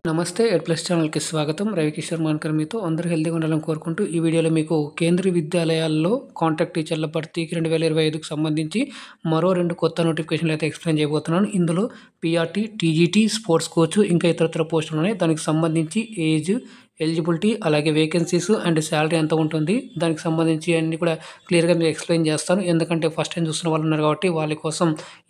నమస్తే ఎడ్ ప్లస్ ఛానల్కి స్వాగతం. రవికిషోర్ మాన్కర్ మీతో. అందరూ హెల్తీగా ఉండాలని కోరుకుంటూ ఈ వీడియోలో మీకు కేంద్రీయ విద్యాలయాల్లో కాంట్రాక్ట్ టీచర్ల భర్తీకి 2025కు సంబంధించి మరో 2 కొత్త నోటిఫికేషన్లు అయితే ఎక్స్ప్లెయిన్ చేయబోతున్నాను. ఇందులో పిఆర్టీ, టీజీటీ, స్పోర్ట్స్ కోచ్ ఇంకా ఇతరత్ర పోస్టులు ఉన్నాయి. దానికి సంబంధించి ఏజ్, ఎలిజిబిలిటీ, అలాగే వేకెన్సీస్ అండ్ శాలరీ ఎంత ఉంటుంది, దానికి సంబంధించి అన్నీ కూడా క్లియర్గా మీకు ఎక్స్ప్లెయిన్ చేస్తాను. ఎందుకంటే ఫస్ట్ టైం చూస్తున్న వాళ్ళు ఉన్నారు కాబట్టి వాళ్ళ కోసం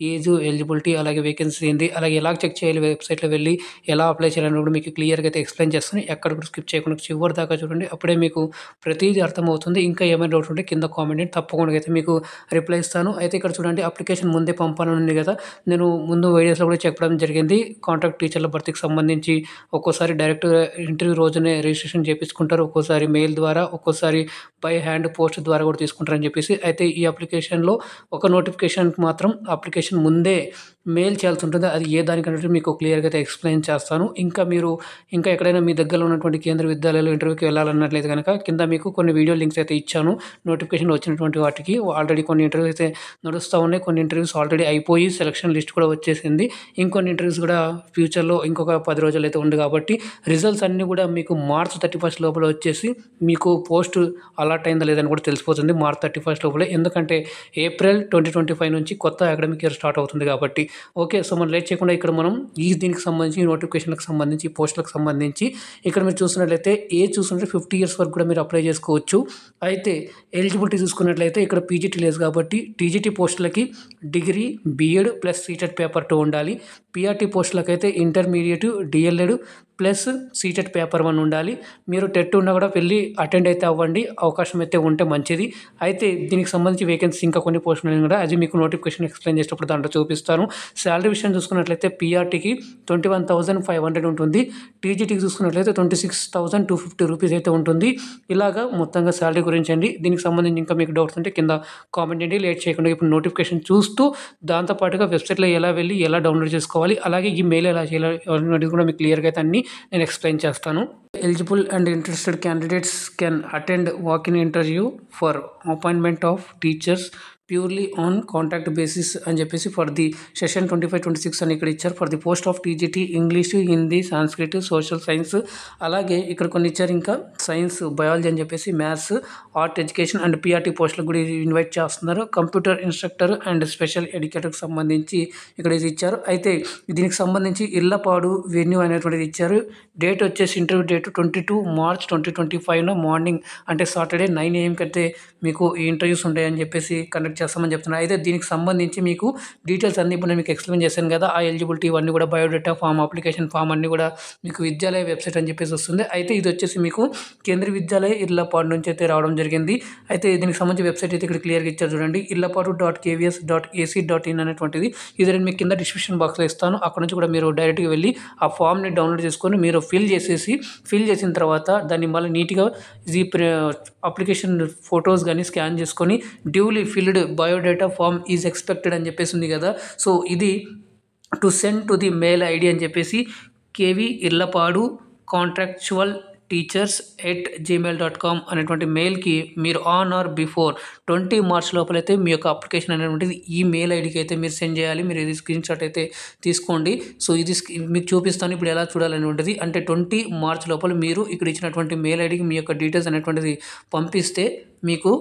ఏజ్, ఎలిజిబిలిటీ, అలాగే వేకెన్సీ ఏంది, అలాగే ఎలా చెక్ చేయాలి, వెబ్సైట్లో వెళ్ళి ఎలా అప్లై చేయాలని కూడా మీకు క్లియర్గా అయితే ఎక్స్ప్లెయిన్ చేస్తాను. ఎక్కడ కూడా స్కిప్ చేయకుండా చివరి దాకా చూడండి, అప్పుడే మీకు ప్రతిదీ అర్థమవుతుంది. ఇంకా ఏమైనా డౌట్ ఉంటే కింద కామెంట్ చేయండి, తప్పకుండా అయితే మీకు రిప్లై ఇస్తాను. అయితే ఇక్కడ చూడండి, అప్లికేషన్ ముందే పంపాలని ఉంది కదా, నేను ముందు వీడియోస్లో కూడా చెప్పడం జరిగింది. కాంట్రాక్ట్ టీచర్ల భర్తీకి సంబంధించి ఒక్కోసారి డైరెక్ట్ ఇంటర్వ్యూ రోజునే రిజిస్ట్రేషన్ చేయించుకుంటారు, ఒక్కోసారి మెయిల్ ద్వారా, ఒక్కోసారి బై హ్యాండ్ పోస్ట్ ద్వారా కూడా తీసుకుంటారని చెప్పేసి. అయితే ఈ అప్లికేషన్లో ఒక నోటిఫికేషన్కి మాత్రం అప్లికేషన్ ముందే మెయిల్ చేయాల్సి ఉంటుంది. అది ఏ దానికంటే మీకు క్లియర్గా అయితే ఎక్స్ప్లెయిన్ చేస్తాను. ఇంకా ఎక్కడైనా మీ దగ్గరలో ఉన్నటువంటి కేంద్ర విద్యాలయాలు ఇంటర్వ్యూకి వెళ్ళాలన్నట్లయితే కనుక కింద మీకు కొన్ని వీడియో లింక్స్ అయితే ఇచ్చాను. నోటిఫికేషన్ వచ్చినటువంటి వాటికి ఆల్రెడీ కొన్ని ఇంటర్వ్యూస్ అయితే నడుస్తూ ఉన్నాయి. కొన్ని ఇంటర్వ్యూస్ ఆల్రెడీ అయిపోయి సెలక్షన్ లిస్ట్ కూడా వచ్చేసింది. ఇంకొన్ని ఇంటర్వ్యూస్ కూడా ఫ్యూచర్లో ఇంకొక 10 రోజులు అయితే ఉంది కాబట్టి రిజల్ట్స్ అన్నీ కూడా మీకు మార్చ్ 31 లోపల వచ్చేసి మీకు పోస్ట్ అలాట్ అయిందా లేదని కూడా తెలిసిపోతుంది మార్చ్ 31 లోపలే. ఎందుకంటే ఏప్రిల్ 2025 నుంచి కొత్త అకాడమిక్ ఇయర్ స్టార్ట్ అవుతుంది కాబట్టి. ఓకే, సో మనం లేట్ చేయకుండా ఇక్కడ మనం దీనికి సంబంధించి నోటిఫికేషన్లకు సంబంధించి పోస్టులకు సంబంధించి ఇక్కడ మీరు చూసినట్లయితే ఏజ్ చూసుకుంటే 50 ఇయర్స్ వరకు కూడా మీరు అప్లై చేసుకోవచ్చు. అయితే ఎలిజిబిలిటీ చూసుకున్నట్లయితే ఇక్కడ పీజీటీ లేదు కాబట్టి టీజీటీ పోస్టులకి degree, BEd plus CTET paper 2 ఉండాలి. పిఆర్టీ పోస్టులకు అయితే intermediate, DElEd plus CTET paper 1 ఉండాలి. మీరు టెట్ ఉన్నా కూడా వెళ్ళి అటెండ్ అయితే అవ్వండి, అవకాశం అయితే ఉంటే మంచిది. అయితే దీనికి సంబంధించి వేకెన్సీ ఇంకా కొన్ని పోస్టులు ఉన్నాయి కూడా, అది మీకు నోటిఫికేషన్ ఎక్స్ప్లెయిన్ చేసేటప్పుడు దాంట్లో చూపిస్తాను. శాలరీ విషయం చూసుకున్నట్లయితే పిఆర్టీకి 21,500 ఉంటుంది. టీజీటీకి చూసుకున్నట్లయితే 26,250 రూపీస్ అయితే ఉంటుంది. ఇలాగా మొత్తంగా శాలరీ గురించి అండి. దీనికి సంబంధించి ఇంకా మీకు డౌట్స్ ఉంటే కింద కామెంట్ చేయండి. లేట్ చేయకుండా ఇప్పుడు నోటిఫికేషన్ చూస్తూ దాంతోపాటుగా వెబ్సైట్లో ఎలా వెళ్ళి ఎలా డౌన్లోడ్ చేసుకోవాలి, అలాగే ఈ మెయిల్ ఎలా చేయాలి అనేది కూడా మీకు క్లియర్గా అయితే అన్ని నేను ఎక్స్ప్లెయిన్ చేస్తాను. Eligible and interested candidates can attend walk-in interview for appointment of teachers purely on contact basis అని చెప్పేసి ఫర్ ది సెషన్ 25-26 అని ఇక్కడ ఇచ్చారు. For the post of TGT English, Hindi, Sanskrit, social science, అలాగే ఇక్కడ కొన్ని ఇచ్చారు ఇంకా సైన్స్, బయాలజీ అని చెప్పేసి, maths, art education and PRT పోస్టులకు కూడా ఇన్వైట్ చేస్తున్నారు. కంప్యూటర్ ఇన్స్ట్రక్టర్ అండ్ స్పెషల్ ఎడ్యుకేటర్కి సంబంధించి ఇక్కడ ఇది ఇచ్చారు. అయితే దీనికి సంబంధించి ఇళ్లపాడు వెన్యూ అనేటువంటిది ఇచ్చారు. డేట్ వచ్చేసి ఇంటర్వ్యూ డేట్ 22 మార్చ్ 2025 మార్నింగ్ అంటే సాటర్డే 9 AM అయితే మీకు ఈ ఇంటర్వ్యూస్ ఉంటాయని చెప్పేసి కండక్ట్ చేస్తామని చెప్తున్నారు. అయితే దీనికి సంబంధించి మీకు డీటెయిల్స్ అన్ని ఇప్పుడు నేను మీకు ఎక్స్ప్లెయిన్ చేశాను కదా, ఆ ఎలిజిబిలిటీ ఇవన్నీ కూడా బయోడేటా ఫామ్, అప్లికేషన్ ఫామ్ అన్నీ కూడా మీకు విద్యాలయ వెబ్సైట్ అని చెప్పేసి వస్తుంది. అయితే ఇది వచ్చేసి మీకు కేంద్రీయ విద్యాలయ ఇర్లపాడు నుంచి అయితే రావడం జరిగింది. అయితే దీనికి సంబంధించి వెబ్సైట్ అయితే ఇక్కడ క్లియర్గా ఇచ్చారు చూడండి, irlapadu.kvs.ac.in అనేటువంటిది. ఇది నేను మీకు కింద డిస్క్రిప్షన్ బాక్స్లో ఇస్తాను. అక్కడ నుంచి కూడా మీరు డైరెక్ట్గా వెళ్ళి ఆ ఫామ్ని డౌన్లోడ్ చేసుకొని మీరు ఫిల్ చేసిన తర్వాత దాన్ని మళ్ళీ నీట్గా ఇది అప్లికేషన్ ఫొటోస్ కానీ స్కాన్ చేసుకొని duly filled biodata form is expected అని చెప్పేసి ఉంది కదా. సో ఇది to send to the mail ID అని చెప్పేసి కేవి ఇర్లపాడు కాంట్రాక్చువల్ teachers@gmail.com అనేటువంటి మెయిల్కి మీరు ఆన్ ఆర్ బిఫోర్ 20 మార్చ్ లోపలైతే మీ యొక్క అప్లికేషన్ అనేటువంటిది ఈ మెయిల్ ఐడికి అయితే మీరు సెండ్ చేయాలి. మీరు ఇది స్క్రీన్ షాట్ అయితే తీసుకోండి. సో ఇది మీకు చూపిస్తాను ఇప్పుడు ఎలా చూడాలని ఉంటుంది. అంటే 20 మార్చ్ లోపల మీరు ఇక్కడ ఇచ్చినటువంటి మెయిల్ ఐడికి మీ యొక్క డీటెయిల్స్ అనేటువంటిది పంపిస్తే మీకు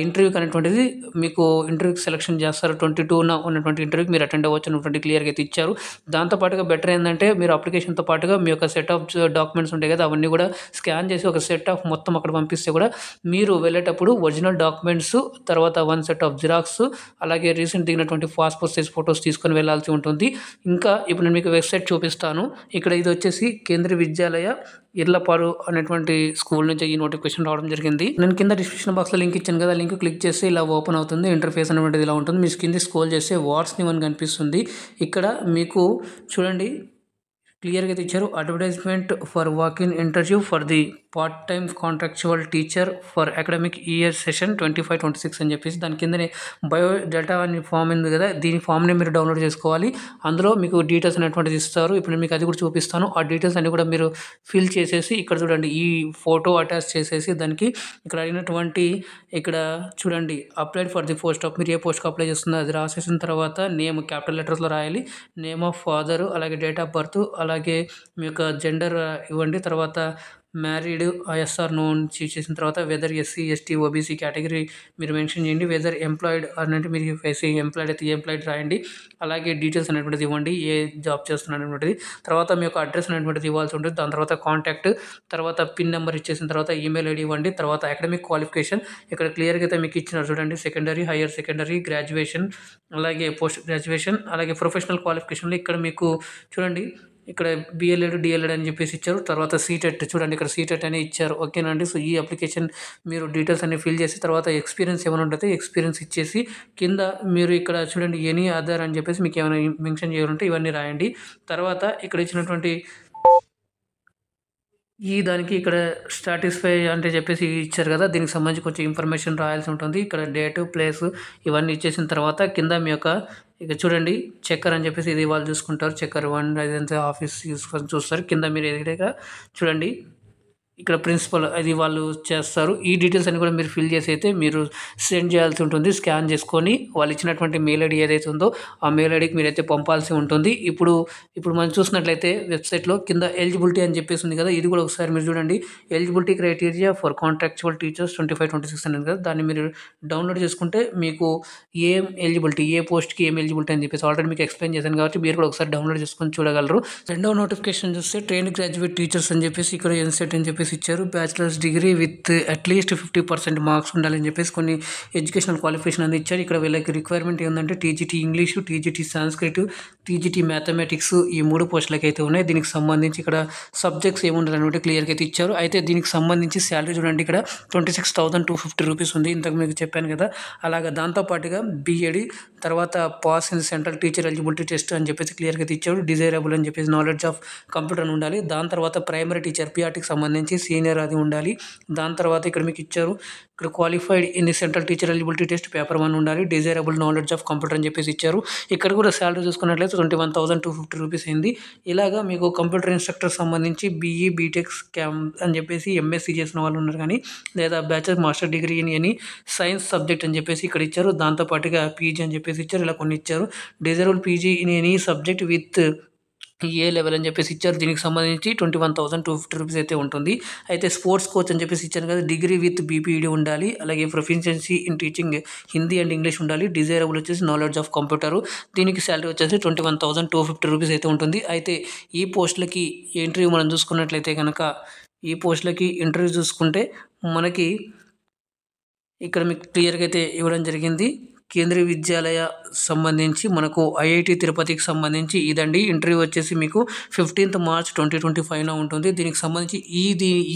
ఇంటర్వ్యూకి అనేటువంటిది మీకు ఇంటర్వ్యూకి సెలెక్షన్ చేస్తారు. 22న ఉన్నటువంటి ఇంటర్వ్యూకి మీరు అటెండ్ అవ్వచ్చు అనేటువంటి క్లియర్గా అయితే ఇచ్చారు. దాంతోపాటుగా బెటర్ ఏంటంటే మీరు అప్లికేషన్తో పాటుగా మీ యొక్క సెట్ ఆఫ్ డాక్యుమెంట్స్ ఉంటాయి కదా, అవన్నీ కూడా స్కాన్ చేసి ఒక సెట్ ఆఫ్ మొత్తం అక్కడ పంపిస్తే కూడా మీరు వెళ్ళేటప్పుడు ఒరిజినల్ డాక్యుమెంట్స్, తర్వాత 1 సెట్ ఆఫ్ జిరాక్స్, అలాగే రీసెంట్ దిగినటువంటి పాస్పోర్ట్ సైజ్ ఫొటోస్ తీసుకొని వెళ్ళాల్సి ఉంటుంది. ఇంకా ఇప్పుడు నేను మీకు వెబ్సైట్ చూపిస్తాను. ఇక్కడ ఇది వచ్చేసి కేంద్రీయ విద్యాలయ ఇర్లపాడు అనేటువంటి స్కూల్ నుంచి ఈ నోటిఫికేషన్ రావడం జరిగింది. నేను కింద డిస్క్రిప్షన్ బాక్స్లో లింక్ ఇచ్చాను కదా, లింక్ క్లిక్ చేస్తే ఇలా ఓపెన్ అవుతుంది. ఇంటర్ఫేస్ అనేటువంటిది ఇలా ఉంటుంది. మీ కింద స్క్రోల్ చేస్తే వాట్స్ న్యూ అని కనిపిస్తుంది. ఇక్కడ మీకు చూడండి క్లియర్గా అయితే ఇచ్చారు, advertisement for walk in interview for the part time contractual teacher for academic year session 25-26 అని చెప్పేసి దాని కిందనే బయోడేటా అని ఫామ్ ఉంది కదా, దీని ఫామ్ని మీరు డౌన్లోడ్ చేసుకోవాలి. అందులో మీకు డీటెయిల్స్ అనేటువంటిది ఇస్తారు. ఇప్పుడు నేను మీకు అది కూడా చూపిస్తాను. ఆ డీటెయిల్స్ అన్ని కూడా మీరు ఫిల్ చేసేసి ఇక్కడ చూడండి ఈ ఫోటో అటాచ్ చేసేసి దానికి ఇక్కడ అడిగినటువంటి ఇక్కడ చూడండి applied for the post of, మీరు ఏ పోస్ట్కి అప్లై చేస్తుందో అది రాసేసిన తర్వాత నేమ్ క్యాపిటల్ లెటర్స్లో రాయాలి, నేమ్ ఆఫ్ ఫాదరు, అలాగే డేట్ ఆఫ్ బర్త్, అలాగే మీ యొక్క జెండర్ ఇవ్వండి. తర్వాత మ్యారీడ్ ఐఎస్ఆర్ నో చేసిన తర్వాత whether SC ST OBC category మీరు మెన్షన్ చేయండి. వెదర్ ఎంప్లాయిడ్ అంటే మీరు ఎంప్లాయిడ్ అయితే ఎంప్లాయిడ్ రాయండి. అలాగే డీటెయిల్స్ అనేటువంటిది ఇవ్వండి, ఏ జాబ్ చేస్తున్నారు అనేటువంటిది. తర్వాత మీ యొక్క అడ్రస్ అనేటువంటిది ఇవ్వాల్సి ఉంటుంది. దాని తర్వాత కాంటాక్ట్, తర్వాత పిన్ నెంబర్ ఇచ్చేసిన తర్వాత ఈమెయిల్ ఐడి ఇవ్వండి. తర్వాత అకాడమిక్ క్వాలిఫికేషన్ ఇక్కడ క్లియర్గా అయితే మీకు ఇచ్చినారు చూడండి, సెకండరీ, హైయర్ సెకండరీ, గ్రాడ్యుయేషన్, అలాగే పోస్ట్ గ్రాడ్యుయేషన్, అలాగే ప్రొఫెషనల్ క్వాలిఫికేషన్లో ఇక్కడ మీకు చూడండి ఇక్కడ బిఎల్ఎడ్ డిఎల్ఎడ్ అని చెప్పేసి ఇచ్చారు. తర్వాత సీటెట్ చూడండి ఇక్కడ సీటెట్ అని ఇచ్చారు. ఓకేనండి. సో ఈ అప్లికేషన్ మీరు డీటెయిల్స్ అన్ని ఫిల్ చేసి తర్వాత ఎక్స్పీరియన్స్ ఏమైనా ఉంటుంది ఎక్స్పీరియన్స్ ఇచ్చేసి కింద మీరు ఇక్కడ చూడండి ఎనీ అదర్ అని చెప్పేసి మీకు ఏమైనా మెన్షన్ చేయాలంటే ఇవన్నీ రాయండి. తర్వాత ఇక్కడ ఇచ్చినటువంటి దానికి ఇక్కడ సాటిస్ఫై అంటే చెప్పేసి ఇచ్చారు కదా, దీనికి సంబంధించి కొంచెం ఇన్ఫర్మేషన్ రాయాల్సి ఉంటుంది. ఇక్కడ డేటు ప్లేసు ఇవన్నీ ఇచ్చేసిన తర్వాత కింద మీ యొక్క ఇక చూడండి చెక్కర్ అని చెప్పేసి ఇది వాళ్ళు చూసుకుంటారు. చెక్కర్ 1 అదంతా ఆఫీస్ చూస్తారు. కింద మీరు ఏదైనా చూడండి ఇక్కడ ప్రిన్సిపల్ అది వాళ్ళు చేస్తారు. ఈ డీటెయిల్స్ అన్ని కూడా మీరు ఫిల్ చేసి అయితే మీరు సెండ్ చేయాల్సి ఉంటుంది. స్కాన్ చేసుకొని వాళ్ళు ఇచ్చినటువంటి మెయిల్ ఐడి ఏదైతే ఉందో ఆ మెయిల్ ఐడికి మీరైతే పంపాల్సి ఉంటుంది. ఇప్పుడు మనం చూసినట్లయితే వెబ్సైట్లో కింద ఎలిజిబిలిటీ అని చెప్పేసి ఉంది కదా, ఇది కూడా ఒకసారి మీరు చూడండి. Eligibility criteria for contractual teachers 25-26 అనేది కదా, దాన్ని మీరు డౌన్లోడ్ చేసుకుంటే మీకు ఏం ఎలిజిబిలిటీ ఏ పోస్ట్కి ఏం ఎలిజిబిలిటీ అని చెప్పేసి ఆల్రెడీ మీకు ఎక్స్ప్లెయిన్ చేశాను కాబట్టి మీరు కూడా ఒకసారి డౌన్లోడ్ చేసుకొని చూడగలరు. రెండవ నోటిఫికేషన్ చూస్తే ట్రైన్డ్ గ్రాడ్యుయేట్ టీచర్స్ అని చెప్పేసి ఇక్కడ ఎన్సెట్ అని చెప్పేసి ఇచ్చారు. Bachelors degree with at least 50% marks ఉండాలని చెప్పేసి కొన్ని ఎడ్యుకేషనల్ క్వాలిఫికేషన్ అనేది ఇచ్చారు. ఇక్కడ వీళ్ళకి రిక్వైర్మెంట్ ఏంటంటే TGT English, TGT Sanskrit, TGT mathematics ఈ 3 పోస్టులకి అయితే ఉన్నాయి. దీనికి సంబంధించి ఇక్కడ సబ్జెక్ట్స్ ఏముండాలన్నట్టు క్లియర్గా అయితే ఇచ్చారు. అయితే దీనికి సంబంధించి శాలరీ చూడండి ఇక్కడ 26,250 రూపీస్ ఉంది, ఇంతకు మీకు చెప్పాను కదా. అలాగే దాంతోపాటుగా బీఎడి, తర్వాత pass in central teacher eligibility test అని చెప్పేసి క్లియర్గా అయితే ఇచ్చారు. డిజైరబుల్ అని చెప్పేసి నాలెడ్జ్ ఆఫ్ కంప్యూటర్ అని ఉండాలి. దాని తర్వాత ప్రైమరీ టీచర్ పిఆర్టీకి సంబంధించి సీనియర్ అది ఉండాలి. దాని తర్వాత ఇక్కడ మీకు ఇచ్చారు ఇక్కడ qualified in the central teacher eligibility test paper 1 ఉండాలి. డిజైరబుల్ నాలెడ్జ్ ఆఫ్ కంప్యూటర్ అని చెప్పేసి ఇచ్చారు. ఇక్కడ కూడా శాలరీ చూసుకున్నట్లయితే 21,250 రూపీస్ అయింది. ఇలాగా మీకు కంప్యూటర్ ఇన్స్ట్రక్టర్ సంబంధించి బీఈ బీటెక్ అని చెప్పేసి ఎంఎస్సీ చేసిన వాళ్ళు ఉన్నారు కానీ, లేదా bachelor master degree in any science subject అని చెప్పేసి ఇక్కడ ఇచ్చారు. దాంతోపాటుగా పీజీ అని చెప్పేసి ఇచ్చారు. ఇలా కొన్ని ఇచ్చారు. Desirable PG in any subject with a level అని చెప్పేసి ఇచ్చారు. దీనికి సంబంధించి 21,250 రూపీస్ అయితే ఉంటుంది. అయితే స్పోర్ట్స్ కోచ్ అని చెప్పేసి ఇచ్చాను కదా, డిగ్రీ విత్ బీపీఈడి ఉండాలి. అలాగే proficiency in teaching Hindi and English ఉండాలి. డిజైరబుల్ వచ్చేసి నాలెడ్జ్ ఆఫ్ కంప్యూటర్. దీనికి శాలరీ వచ్చేసి 21,250 రూపీస్ అయితే ఉంటుంది. అయితే ఈ పోస్టులకి ఇంటర్వ్యూ మనం చూసుకున్నట్లయితే కనుక ఈ పోస్టులకి ఇంటర్వ్యూ చూసుకుంటే మనకి ఇక్కడ మీకు క్లియర్గా అయితే ఇవ్వడం జరిగింది. కేంద్రీయ విద్యాలయ సంబంధించి మనకు ఐఐటి తిరుపతికి సంబంధించి ఇదండి. ఇంటర్వ్యూ వచ్చేసి మీకు 15th March 2025 ఉంటుంది. దీనికి సంబంధించి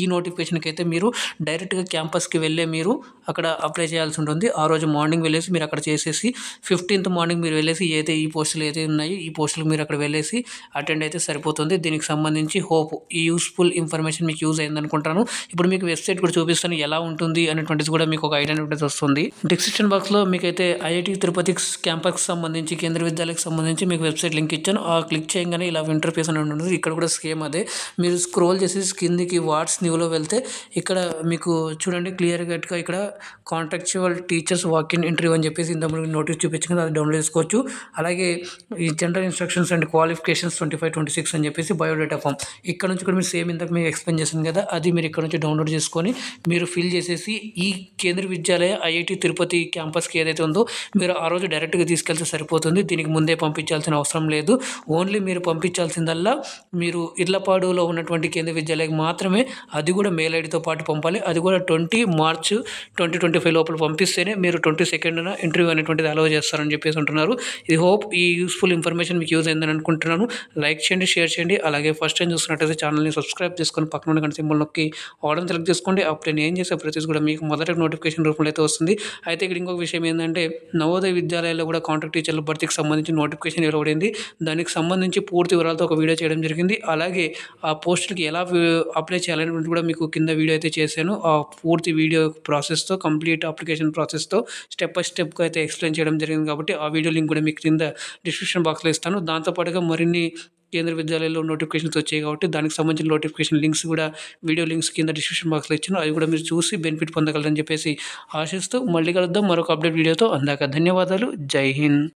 ఈ నోటిఫికేషన్కి అయితే మీరు డైరెక్ట్గా క్యాంపస్కి వెళ్ళే మీరు అక్కడ అప్లై చేయాల్సి ఉంటుంది. ఆ రోజు మార్నింగ్ వెళ్ళేసి మీరు అక్కడ చేసేసి 15th మార్నింగ్ మీరు వెళ్ళేసి ఏదైతే ఈ పోస్టులు ఏదైతే ఉన్నాయో ఈ పోస్టులకు మీరు అక్కడ వెళ్ళేసి అటెండ్ అయితే సరిపోతుంది. దీనికి సంబంధించి హోప్ ఈ యూస్ఫుల్ ఇన్ఫర్మేషన్ మీకు యూజ్ అయింది అనుకుంటాను. ఇప్పుడు మీకు వెబ్సైట్ కూడా చూపిస్తాను ఎలా ఉంటుంది అనేటువంటిది కూడా మీకు ఒక ఐడియా అనేది వస్తుంది. డిస్క్రిప్షన్ బాక్స్లో మీకైతే ఐఐటి తిరుపతి క్యాంపస్కి సంబంధించి కేంద్రీయ విద్యాలయకు సంబంధించి మీకు వెబ్సైట్ లింక్ ఇచ్చాను. ఆ క్లిక్ చేయగానే ఇలా ఇంటర్ఫేస్ అని ఉంటుంది. ఇక్కడ కూడా సేమ్ అదే. మీరు స్క్రోల్ చేసి కిందికి వాట్స్ న్యూలో వెళ్తే ఇక్కడ మీకు చూడండి క్లియర్గా ఇక్కడ contractual teachers walk in interview అని చెప్పేసి ఇంతకుముందు నోటీస్ చూపించింది, అది డౌన్లోడ్ చేసుకోవచ్చు. అలాగే ఈ జనరల్ ఇన్స్ట్రక్షన్స్ అండ్ క్వాలిఫికేషన్స్ 25-26 అని చెప్పేసి బయోడేటా ఫామ్ ఇక్కడ నుంచి కూడా మీరు సేమ్ ఇంతకు మీకు ఎక్స్ప్లెయిన్ చేశాను కదా, అది మీరు ఇక్కడ నుంచి డౌన్లోడ్ చేసుకొని మీరు ఫిల్ చేసేసి ఈ కేంద్రీయ విద్యాలయ ఐఐటి తిరుపతి క్యాంపస్కి ఏదైతే ఉందో మీరు ఆ రోజు డైరెక్ట్గా తీసుకెళ్తే సరిపోతుంది. దీనికి ముందే పంపించాల్సిన అవసరం లేదు. ఓన్లీ మీరు పంపించాల్సిందల్లా మీరు ఇర్లపాడులో ఉన్నటువంటి కేంద్రీయ విద్యాలయకి మాత్రమే, అది కూడా మెయిల్ ఐడితో పాటు పంపాలి. అది కూడా 20 March 2025 లోపల పంపిస్తేనే మీరు 22nd ఇంటర్వ్యూ అనేటువంటిది అలౌ చేస్తారని చెప్పేసి అంటున్నారు. ఇది హోప్ ఈ యూస్ఫుల్ ఇన్ఫర్మేషన్ మీకు యూజ్ అయిందని అనుకుంటున్నాను. లైక్ చేయండి, షేర్ చేయండి. అలాగే ఫస్ట్ టైం చూస్తున్నట్టయితే ఛానల్ని సబ్స్క్రైబ్ చేసుకొని పక్కన ఉన్న గంట సింబల్ నొక్కి ఆర్డర్ సెలెక్ట్ చేసుకోండి. అప్పుడు నేను ఏం చేసే ప్రతిదీ కూడా మీకు మొదట నోటిఫికేషన్ రూపంలో అయితే వస్తుంది. అయితే ఇక్కడ ఇంకొక విషయం ఏంటంటే నవోదయ విద్యాలయాల్లో కూడా కాంట్రాక్ట్ టీచర్ల భర్తీకి సంబంధించి నోటిఫికేషన్ వెలువడింది. దానికి సంబంధించి పూర్తి వివరాలతో ఒక వీడియో చేయడం జరిగింది. అలాగే ఆ పోస్టులకి ఎలా అప్లై చేయాలనేది కూడా మీకు కింద వీడియో అయితే చేశాను. ఆ పూర్తి వీడియో ప్రాసెస్తో, కంప్లీట్ అప్లికేషన్ ప్రాసెస్తో స్టెప్ బై స్టెప్గా అయితే ఎక్స్ప్లెయిన్ చేయడం జరిగింది. కాబట్టి ఆ వీడియో లింక్ కూడా మీకు కింద డిస్క్రిప్షన్ బాక్స్లో ఇస్తాను. దాంతోపాటుగా మరిన్ని కేంద్ర విద్యాలయాల్లో నోటిఫికేషన్స్ వచ్చాయి కాబట్టి దానికి సంబంధించిన నోటిఫికేషన్ లింక్స్ కూడా వీడియో లింక్స్ కింద డిస్క్రిప్షన్ బాక్స్లో ఇచ్చాను. అవి కూడా మీరు చూసి బెనిఫిట్ పొందగలరని చెప్పేసి ఆశిస్తూ మళ్ళీ కలుద్దాం మరొక అప్డేట్ వీడియోతో. అందాక ధన్యవాదాలు. జై హింద్.